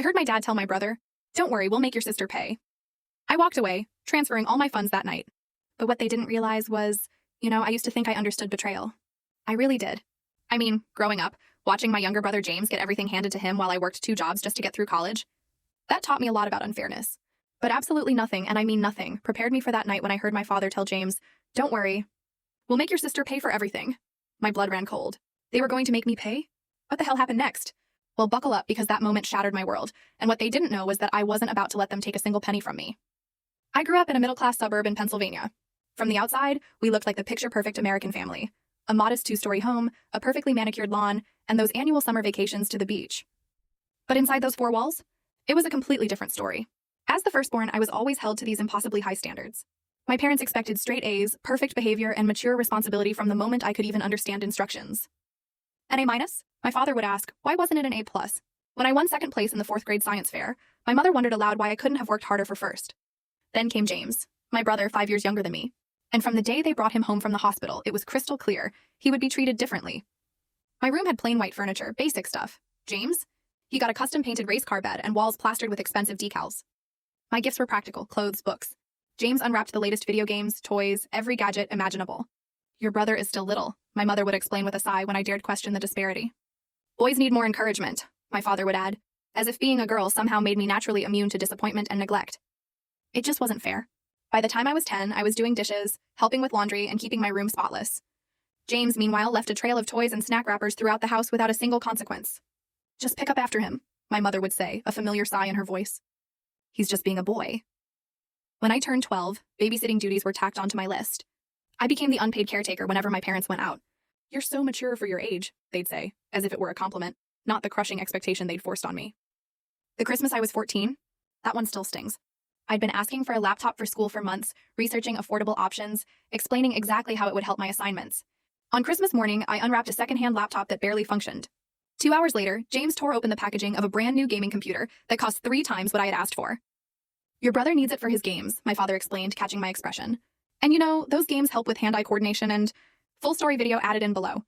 I heard my dad tell my brother, "Don't worry, we'll make your sister pay." I walked away, transferring all my funds that night. But what they didn't realize was, I used to think I understood betrayal. I really did. I mean, growing up, watching my younger brother James get everything handed to him while I worked 2 jobs just to get through college, that taught me a lot about unfairness. But absolutely nothing, and I mean nothing, prepared me for that night when I heard my father tell James, "Don't worry, we'll make your sister pay for everything." My blood ran cold. They were going to make me pay? What the hell happened next? Well, buckle up, because that moment shattered my world, and what they didn't know was that I wasn't about to let them take a single penny from me. I grew up in a middle-class suburb in Pennsylvania. From the outside, we looked like the picture-perfect American family. A modest 2-story home, a perfectly manicured lawn, and those annual summer vacations to the beach. But inside those 4 walls, it was a completely different story. As the firstborn, I was always held to these impossibly high standards. My parents expected straight A's, perfect behavior, and mature responsibility from the moment I could even understand instructions. An A-? My father would ask, why wasn't it an A+? When I won second place in the 4th grade science fair, my mother wondered aloud why I couldn't have worked harder for first. Then came James, my brother 5 years younger than me. And from the day they brought him home from the hospital, it was crystal clear he would be treated differently. My room had plain white furniture, basic stuff. James? He got a custom-painted race car bed and walls plastered with expensive decals. My gifts were practical: clothes, books. James unwrapped the latest video games, toys, every gadget imaginable. "Your brother is still little," my mother would explain with a sigh when I dared question the disparity. "Boys need more encouragement," my father would add, as if being a girl somehow made me naturally immune to disappointment and neglect. It just wasn't fair. By the time I was 10, I was doing dishes, helping with laundry, and keeping my room spotless. James, meanwhile, left a trail of toys and snack wrappers throughout the house without a single consequence. "Just pick up after him," my mother would say, a familiar sigh in her voice. "He's just being a boy." When I turned 12, babysitting duties were tacked onto my list. I became the unpaid caretaker whenever my parents went out. "You're so mature for your age," they'd say, as if it were a compliment, not the crushing expectation they'd forced on me. The Christmas I was 14, that one still stings. I'd been asking for a laptop for school for months, researching affordable options, explaining exactly how it would help my assignments. On Christmas morning, I unwrapped a secondhand laptop that barely functioned. 2 hours later, James tore open the packaging of a brand new gaming computer that cost 3 times what I had asked for. "Your brother needs it for his games," my father explained, catching my expression. "And those games help with hand-eye coordination and..." Full story video added in below.